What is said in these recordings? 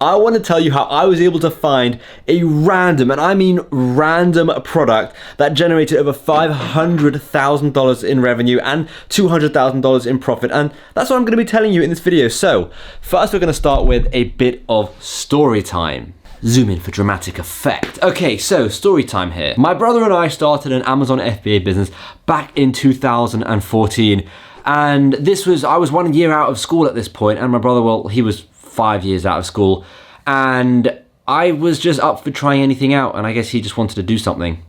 I want to tell you how I was able to find a random, and I mean random, product that generated over $500,000 in revenue and $200,000 in profit, and that's what I'm going to be telling you in this video. So first we're going to start with a bit of story time. Zoom in for dramatic effect. Okay, so story time here. My brother and I started an Amazon FBA business back in 2014, and I was 1 year out of school at this point, and my brother, well, he was 5 years out of school, and I was just up for trying anything out, and I guess he just wanted to do something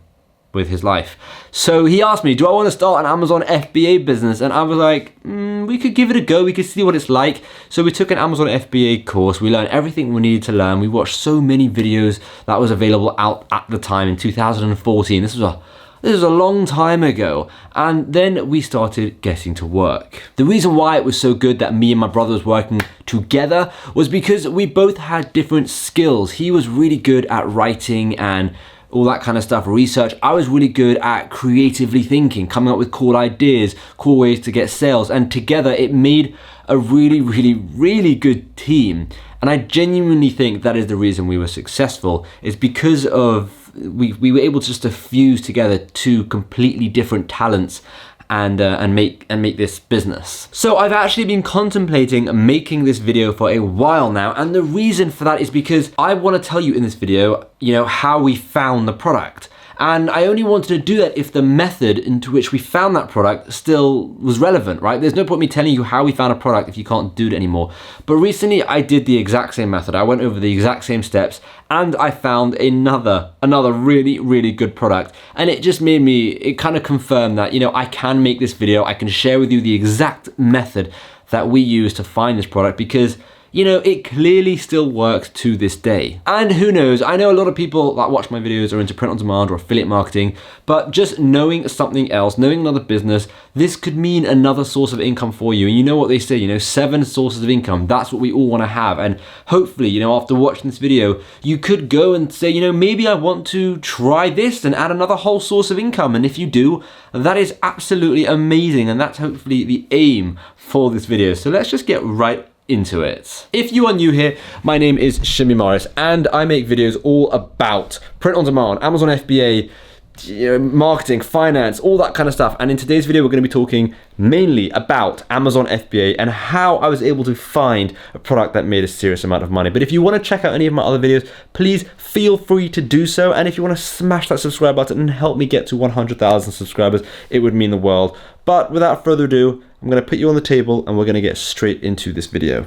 with his life. So he asked me, do I want to start an Amazon FBA business? And I was like, we could give it a go, we could see what it's like. So we took an Amazon FBA course, we learned everything we needed to learn, we watched so many videos that was available out at the time in 2014. This was a long time ago, and then we started getting to work. The reason why it was so good that me and my brother was working together was because we both had different skills. He was really good at writing and all that kind of stuff, research. I was really good at creatively thinking, coming up with cool ideas, cool ways to get sales, and together it made a really, really, really good team. And I genuinely think that is the reason we were successful, is because of we were able just to fuse together two completely different talents and make this business. So I've actually been contemplating making this video for a while now, and the reason for that is because I want to tell you in this video, how we found the product. And I only wanted to do that if the method into which we found that product still was relevant, right? There's no point me telling you how we found a product if you can't do it anymore. But recently I did the exact same method. I went over the exact same steps, and I found another really, really good product. And it just made me, it kind of confirmed that, I can make this video, I can share with you the exact method that we use to find this product, because it clearly still works to this day. And who knows, I know a lot of people that watch my videos are into print on demand or affiliate marketing, but just knowing something else, knowing another business, this could mean another source of income for you. And you know what they say, 7 sources of income, that's what we all want to have. And hopefully, after watching this video, you could go and say, maybe I want to try this and add another whole source of income. And if you do, that is absolutely amazing. And that's hopefully the aim for this video. So let's just get right into it. If you are new here, my name is Shimmy Morris, and I make videos all about print on demand, Amazon FBA, marketing, finance, all that kind of stuff. And in today's video, we're going to be talking mainly about Amazon FBA and how I was able to find a product that made a serious amount of money. But if you want to check out any of my other videos, please feel free to do so. And if you want to smash that subscribe button and help me get to 100,000 subscribers, it would mean the world. But without further ado, I'm going to put you on the table and we're going to get straight into this video.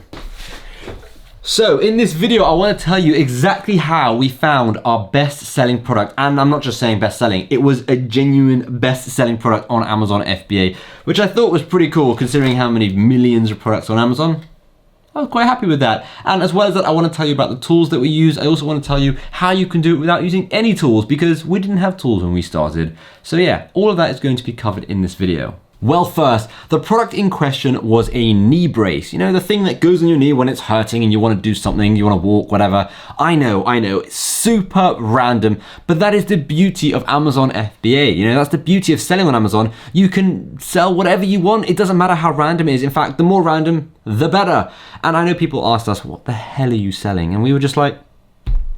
So in this video, I want to tell you exactly how we found our best-selling product. And I'm not just saying best-selling, it was a genuine best-selling product on Amazon FBA, which I thought was pretty cool considering how many millions of products on Amazon. I was quite happy with that. And as well as that, I want to tell you about the tools that we use. I also want to tell you how you can do it without using any tools, because we didn't have tools when we started. So yeah, all of that is going to be covered in this video. Well, first, the product in question was a knee brace. The thing that goes on your knee when it's hurting and you want to do something, you want to walk, whatever. I know, it's super random, but that is the beauty of Amazon FBA. That's the beauty of selling on Amazon. You can sell whatever you want. It doesn't matter how random it is. In fact, the more random, the better. And I know people asked us, what the hell are you selling? And we were just like,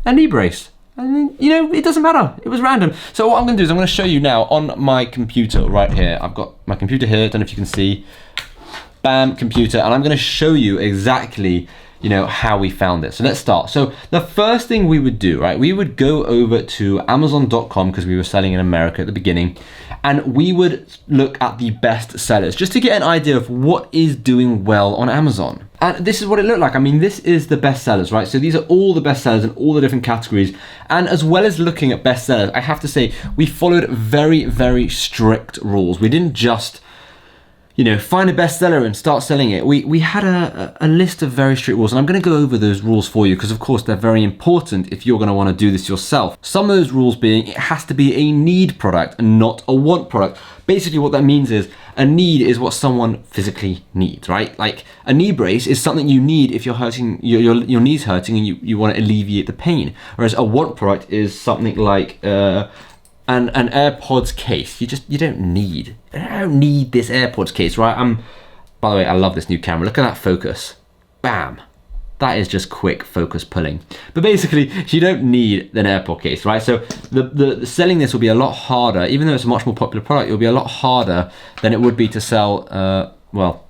a knee brace. And it doesn't matter. It was random. So what I'm going to do is I'm going to show you now on my computer right here. I've got my computer here. Don't know if you can see. Bam, computer. And I'm going to show you exactly, how we found it. So let's start. So the first thing we would do, right? We would go over to Amazon.com because we were selling in America at the beginning. And we would look at the best sellers just to get an idea of what is doing well on Amazon. And this is what it looked like. I mean, this is the best sellers, right? So these are all the best sellers in all the different categories. And as well as looking at best sellers, I have to say, we followed very, very strict rules. We didn't just, find a bestseller and start selling it. We had a list of very strict rules, and I'm going to go over those rules for you because, of course, they're very important if you're going to want to do this yourself. Some of those rules being, it has to be a need product and not a want product. Basically, what that means is a need is what someone physically needs, right? Like a knee brace is something you need if you're hurting, your knee's hurting and you want to alleviate the pain. Whereas a want product is something like an AirPods case. You don't need this AirPods case, right? By the way, I love this new camera. Look at that focus. Bam. That is just quick focus pulling. But basically, you don't need an AirPod case, right? So the selling this will be a lot harder, even though it's a much more popular product, it'll be a lot harder than it would be to sell, well,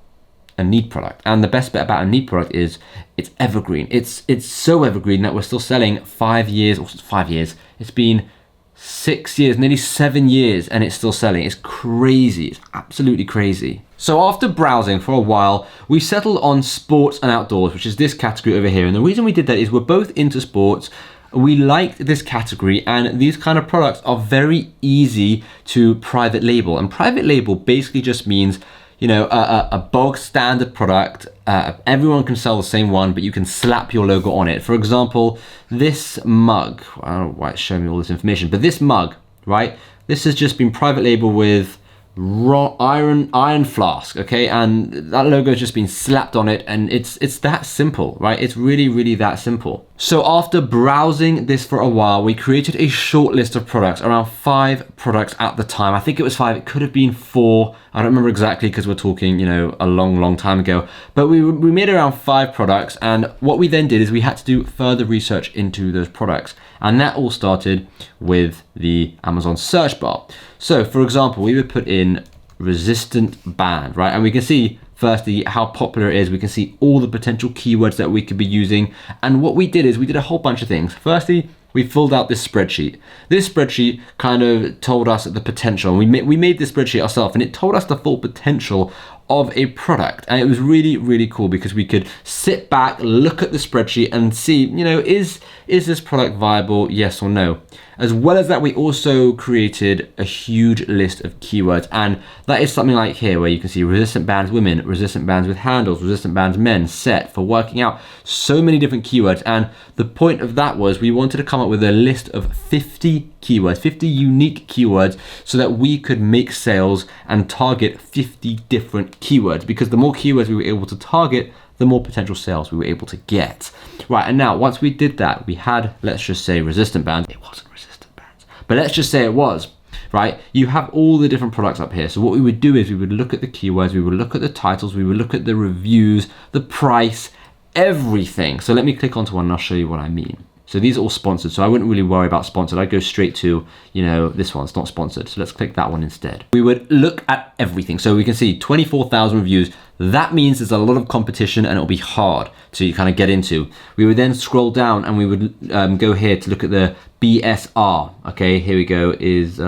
a Need product. And the best bit about a Need product is it's evergreen. It's so evergreen that we're still selling 5 years, or 5 years. It's been 6 years, nearly 7 years, and it's still selling. It's crazy. It's absolutely crazy. So after browsing for a while, we settled on sports and outdoors, which is this category over here. And the reason we did that is we're both into sports. We liked this category, and these kind of products are very easy to private label. And private label basically just means, you know, a bog standard product. Everyone can sell the same one, but you can slap your logo on it. For example, this mug, I don't know why it's showing me all this information, but this mug, right? This has just been private label with iron flask, okay, and that logo has just been slapped on it, and it's that simple, right? It's really that simple. So after browsing this for a while, we created a short list of products, around 5 products at the time. I think it was 5, it could have been 4, I don't remember exactly because we're talking, you know, a long time ago, but we made around 5 products. And what we then did is we had to do further research into those products, and that all started with the Amazon search bar. So for example, we would put in resistant band, right? And we can see firstly how popular it is. We can see all the potential keywords that we could be using. And what we did is we did a whole bunch of things. Firstly, we filled out this spreadsheet. This spreadsheet kind of told us the potential. We made this spreadsheet ourselves, and it told us the full potential of a product. And it was really cool because we could sit back, look at the spreadsheet and see, you know, is this product viable, yes or no? As well as that, we also created a huge list of keywords, and that is something like here where you can see resistant bands women, resistant bands with handles, resistant bands men, set for working out, so many different keywords. And the point of that was we wanted to come up with a list of 50 keywords, 50 unique keywords, so that we could make sales and target 50 different keywords, because the more keywords we were able to target, the more potential sales we were able to get. Right, and now once we did that, we had, let's just say, resistant bands. It wasn't resistant bands, but let's just say it was, right? You have all the different products up here. So what we would do is we would look at the keywords, we would look at the titles, we would look at the reviews, the price, everything. So let me click onto one and I'll show you what I mean. So these are all sponsored, so I wouldn't really worry about sponsored. I'd go straight to, you know, this one's not sponsored. So let's click that one instead. We would look at everything. So we can see 24,000 reviews. That means there's a lot of competition and it'll be hard to kind of get into. We would then scroll down and we would go here to look at the BSR. Okay, here we go, is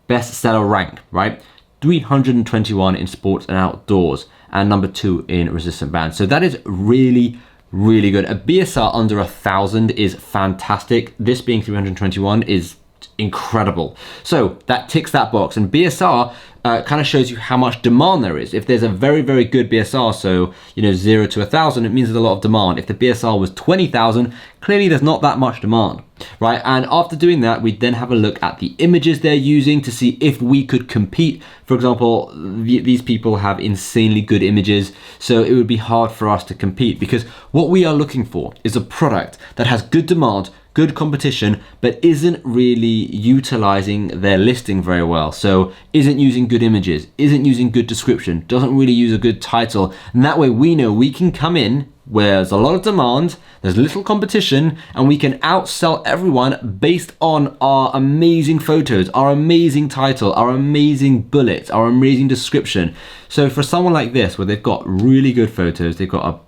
bestseller rank, right? 321 in sports and outdoors, and number 2 in resistant bands. So that is really good. A BSR under 1,000 is fantastic. This being 321 is incredible. So that ticks that box, and BSR kind of shows you how much demand there is. If there's a very good BSR, so you know 0 to 1,000, it means there's a lot of demand. If the BSR was 20,000, clearly there's not that much demand, right? And after doing that, we then have a look at the images they're using to see if we could compete. For example, these people have insanely good images, so it would be hard for us to compete, because what we are looking for is a product that has good demand, good competition, but isn't really utilizing their listing very well. So isn't using good images, isn't using good description, doesn't really use a good title. And that way we know we can come in where there's a lot of demand, there's little competition, and we can outsell everyone based on our amazing photos, our amazing title, our amazing bullets, our amazing description. So for someone like this, where they've got really good photos, they've got a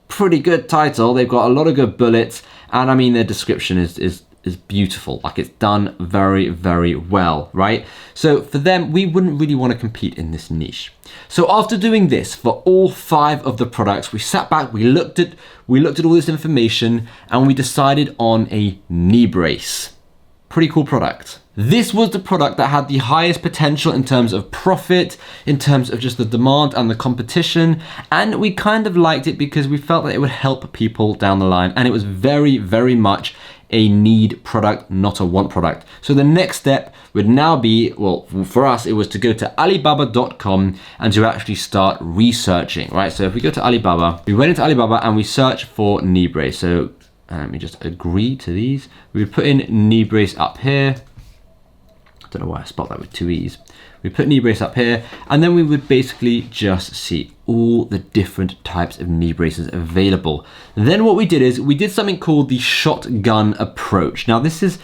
pretty good title, they've got a lot of good bullets, and I mean their description is beautiful. Like, it's done very well, right? So for them, we wouldn't really want to compete in this niche. So after doing this for all 5 of the products, we sat back, we looked at all this information, and we decided on a knee brace. Pretty cool product. This was the product that had the highest potential in terms of profit, in terms of just the demand and the competition, and we kind of liked it because we felt that it would help people down the line, and it was very much a need product, not a want product. So the next step would now be, well, for us, it was to go to Alibaba.com and to actually start researching, right? So if we go to Alibaba, we went into Alibaba and we search for knee brace. So let me just agree to these. We would put in knee brace up here. don't know why I spelled that with 2 E's. We put knee brace up here, and then we would basically just see all the different types of knee braces available. Then what we did is we did something called the shotgun approach. Now this is,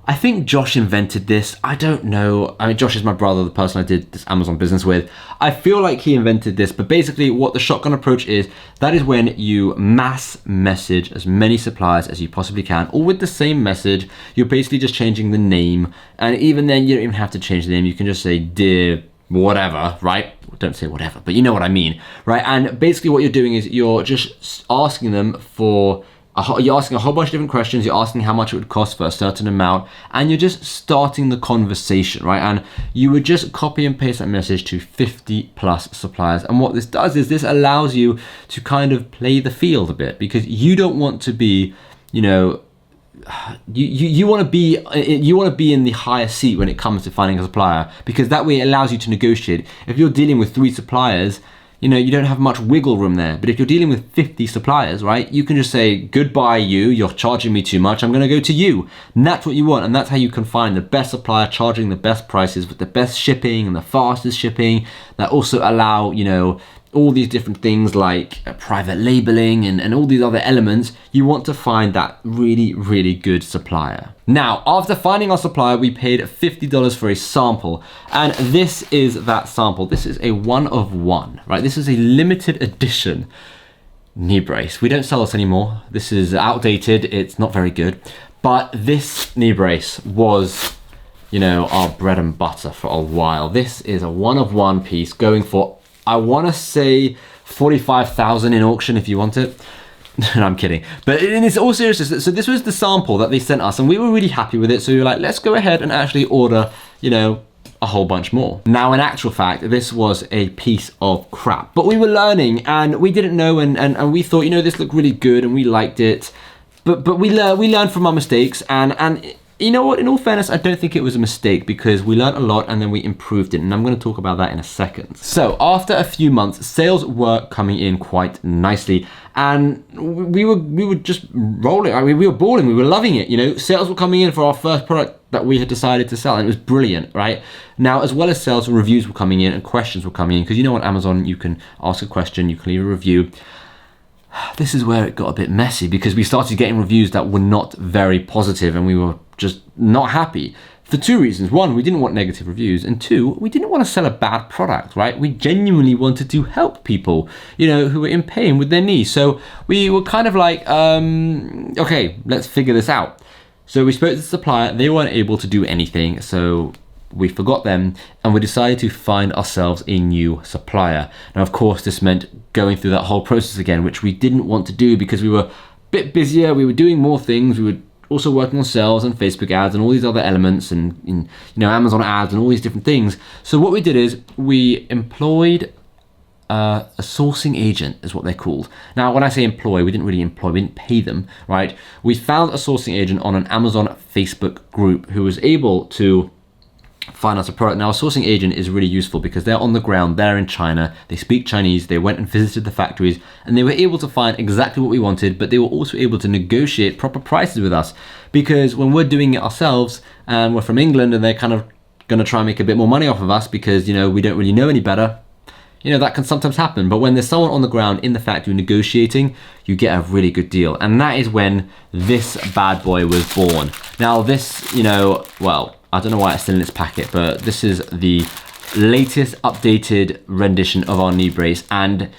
I think Josh invented this. I don't know. I mean, Josh is my brother, the person I did this Amazon business with. I feel like he invented this, but basically what the shotgun approach is, that is when you mass message as many suppliers as you possibly can, all with the same message. You're basically just changing the name. And even then, you don't even have to change the name. You can just say, dear whatever, right? Don't say whatever, but you know what I mean, right? And basically what you're doing is you're just asking them for, you're asking a whole bunch of different questions. You're asking how much it would cost for a certain amount, and you're just starting the conversation, right? And you would just copy and paste that message to 50 plus suppliers. And what this does is this allows you to kind of play the field a bit, because you don't want to be, you know, you want to be in the higher seat when it comes to finding a supplier, because that way it allows you to negotiate. If you're dealing with 3 suppliers, you know, you don't have much wiggle room there. But if you're dealing with 50 suppliers, right, you can just say, goodbye you're charging me too much, I'm gonna go to you. And that's what you want, and that's how you can find the best supplier charging the best prices with the best shipping and the fastest shipping, that also allow, you know, all these different things like private labeling and all these other elements. You want to find that really, really good supplier. Now, after finding our supplier, we paid $50 for a sample, and this is that sample. This is a 1 of 1, right? This is a limited edition knee brace. We don't sell this anymore. This is outdated. It's not very good, but this knee brace was, you know, our bread and butter for a while. This is a 1 of 1 piece going for, I want to say 45,000 in auction if you want it. No, I'm kidding. But in all seriousness, so this was the sample that they sent us, and we were really happy with it. So we were like, let's go ahead and actually order, you know, a whole bunch more. Now, in actual fact, this was a piece of crap. But we were learning, and we didn't know, and we thought, you know, this looked really good, and we liked it. But we learned from our mistakes, and you know what, in all fairness, I don't think it was a mistake, because we learned a lot and then we improved it, and I'm going to talk about that in a second. So after a few months, sales were coming in quite nicely, and we were just rolling. I mean, we were balling, we were loving it, you know. Sales were coming in for our first product that we had decided to sell, and it was brilliant, right? Now, as well as sales, reviews were coming in and questions were coming in, because you know on Amazon, you can ask a question, you can leave a review. This is where it got a bit messy, because we started getting reviews that were not very positive, and we were just not happy for 2 reasons. 1, we didn't want negative reviews, and 2, we didn't want to sell a bad product, right? We genuinely wanted to help people, you know, who were in pain with their knees. So we were kind of like, okay, let's figure this out. So we spoke to the supplier, they weren't able to do anything, so we forgot them, and we decided to find ourselves a new supplier. Now, of course, this meant going through that whole process again, which we didn't want to do, because we were a bit busier, we were doing more things, we were also working on sales and Facebook ads and all these other elements, and you know, Amazon ads and all these different things. So what we did is we employed a sourcing agent, is what they're called. Now, when I say employ, we didn't pay them, right? We found a sourcing agent on an Amazon Facebook group who was able to find us a product. Now, a sourcing agent is really useful because they're on the ground, they're in China, they speak Chinese, they went and visited the factories, and they were able to find exactly what we wanted, but they were also able to negotiate proper prices with us, because when we're doing it ourselves and we're from England and they're kind of going to try and make a bit more money off of us because, you know, we don't really know any better, you know, that can sometimes happen. But when there's someone on the ground in the factory negotiating, you get a really good deal. And that is when this bad boy was born. Now this, you know, well, I don't know why it's still in its packet, but this is the latest updated rendition of our knee brace, and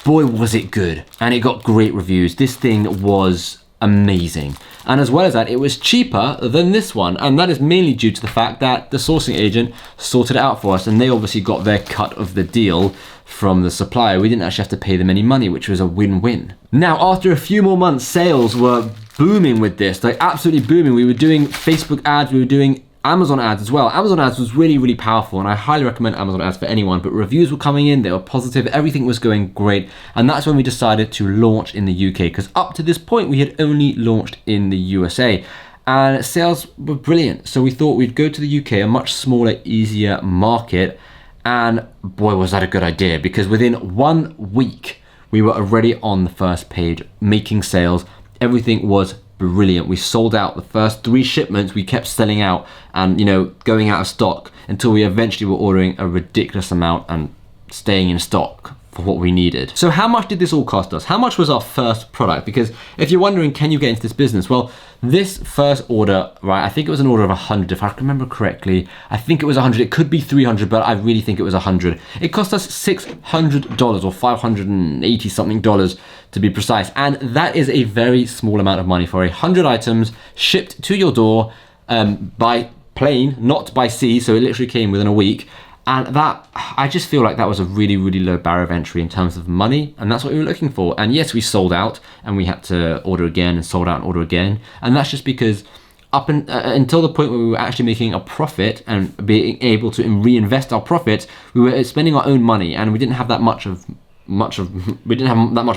boy was it good, and it got great reviews. This thing was amazing, and as well as that, it was cheaper than this one, and that is mainly due to the fact that the sourcing agent sorted it out for us, and they obviously got their cut of the deal from the supplier. We didn't actually have to pay them any money, which was a win-win. Now, after a few more months, sales were booming with this, like absolutely booming. We were doing Facebook ads, we were doing Amazon ads as well. Amazon ads was really, really powerful, and I highly recommend Amazon ads for anyone, but reviews were coming in, they were positive, everything was going great, and that's when we decided to launch in the UK, because up to this point, we had only launched in the USA, and sales were brilliant. So we thought we'd go to the UK, a much smaller, easier market, and boy, was that a good idea, because within 1 week, we were already on the first page, making sales. Everything was brilliant. We sold out the first 3 shipments. We kept selling out and, you know, going out of stock until we eventually were ordering a ridiculous amount and staying in stock for what we needed. So how much did this all cost us? How much was our first product? Because if you're wondering, can you get into this business? Well, this first order, right, I think it was an order of 100, if I can remember correctly. I think it was 100, it could be 300, but I really think it was 100. It cost us $600 or 580 something dollars to be precise. And that is a very small amount of money for 100 items shipped to your door by plane, not by sea. So it literally came within a week. And that, I just feel like that was a really, really low barrier of entry in terms of money. And that's what we were looking for. And yes, we sold out and we had to order again and sold out and order again. And that's just because until the point where we were actually making a profit and being able to reinvest our profits, we were spending our own money and we didn't have that much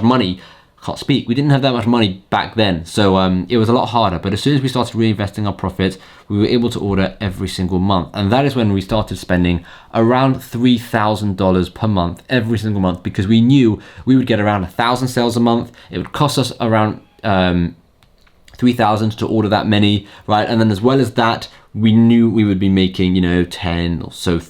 money. Can't speak. We didn't have that much money back then, so it was a lot harder. But as soon as we started reinvesting our profits, we were able to order every single month, and that is when we started spending around $3,000 per month every single month, because we knew we would get around 1,000 sales a month. It would cost us around 3,000 to order that many, right? And then as well as that, we knew we would be making, you know, $10,000 or so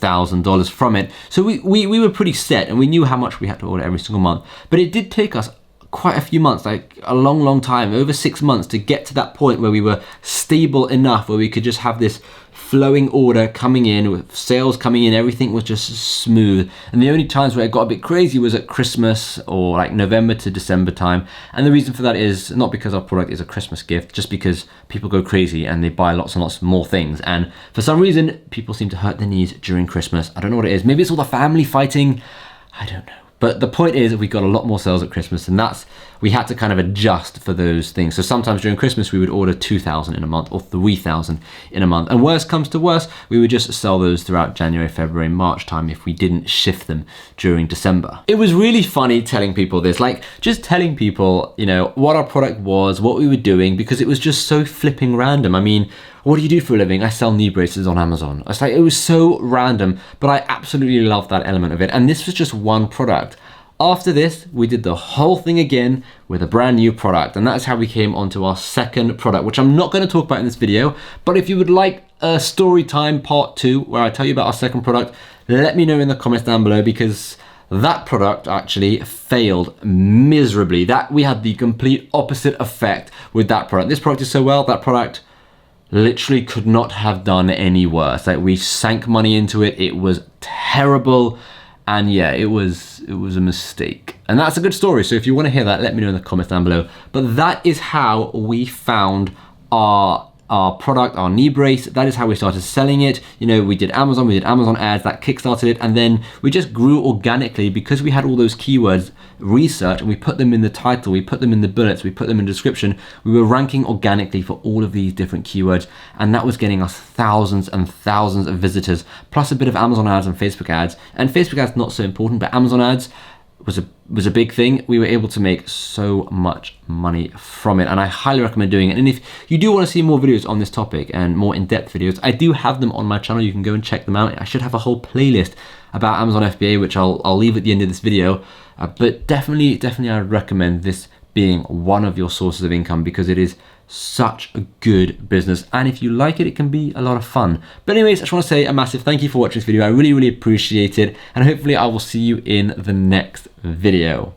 from it. So we were pretty set, and we knew how much we had to order every single month. But it did take us quite a few months, like a long time, over 6 months, to get to that point where we were stable enough where we could just have this flowing order coming in with sales coming in. Everything was just smooth. And the only times where it got a bit crazy was at Christmas or like November to December time. And the reason for that is not because our product is a Christmas gift, just because people go crazy and they buy lots and lots more things. And for some reason, people seem to hurt their knees during Christmas. I don't know what it is. Maybe it's all the family fighting. I don't know. But the point is, we got a lot more sales at Christmas, and we had to kind of adjust for those things. So sometimes during Christmas, we would order 2,000 in a month or 3,000 in a month. And worst comes to worst, we would just sell those throughout January, February, March time if we didn't shift them during December. It was really funny telling people this, like just telling people, you know, what our product was, what we were doing, because it was just so flipping random. I mean, what do you do for a living? I sell knee braces on Amazon. It's like, it was so random, but I absolutely loved that element of it. And this was just one product. After this, we did the whole thing again with a brand new product. And that's how we came onto our second product, which I'm not going to talk about in this video. But if you would like a story time part 2, where I tell you about our second product, let me know in the comments down below, because that product actually failed miserably. That we had the complete opposite effect with that product. This product did so well, that product literally could not have done any worse. Like, we sank money into it. It was terrible. And yeah, it was a mistake. And that's a good story. So if you want to hear that, let me know in the comments down below. But that is how we found our product, our knee brace. That is how we started selling it. You know, we did Amazon ads, that kickstarted it, and then we just grew organically because we had all those keywords research, and we put them in the title, we put them in the bullets, we put them in the description. We were ranking organically for all of these different keywords, and that was getting us thousands and thousands of visitors, plus a bit of Amazon ads and Facebook ads. And Facebook ads not so important, but Amazon ads was a big thing. We were able to make so much money from it, and I highly recommend doing it. And if you do want to see more videos on this topic and more in-depth videos, I do have them on my channel. You can go and check them out. I should have a whole playlist about Amazon FBA, which I'll leave at the end of this video. But definitely I would recommend this being one of your sources of income, because it is such a good business, and if you like it, it can be a lot of fun. But anyways, I just want to say a massive thank you for watching this video. I really appreciate it, and hopefully I will see you in the next video.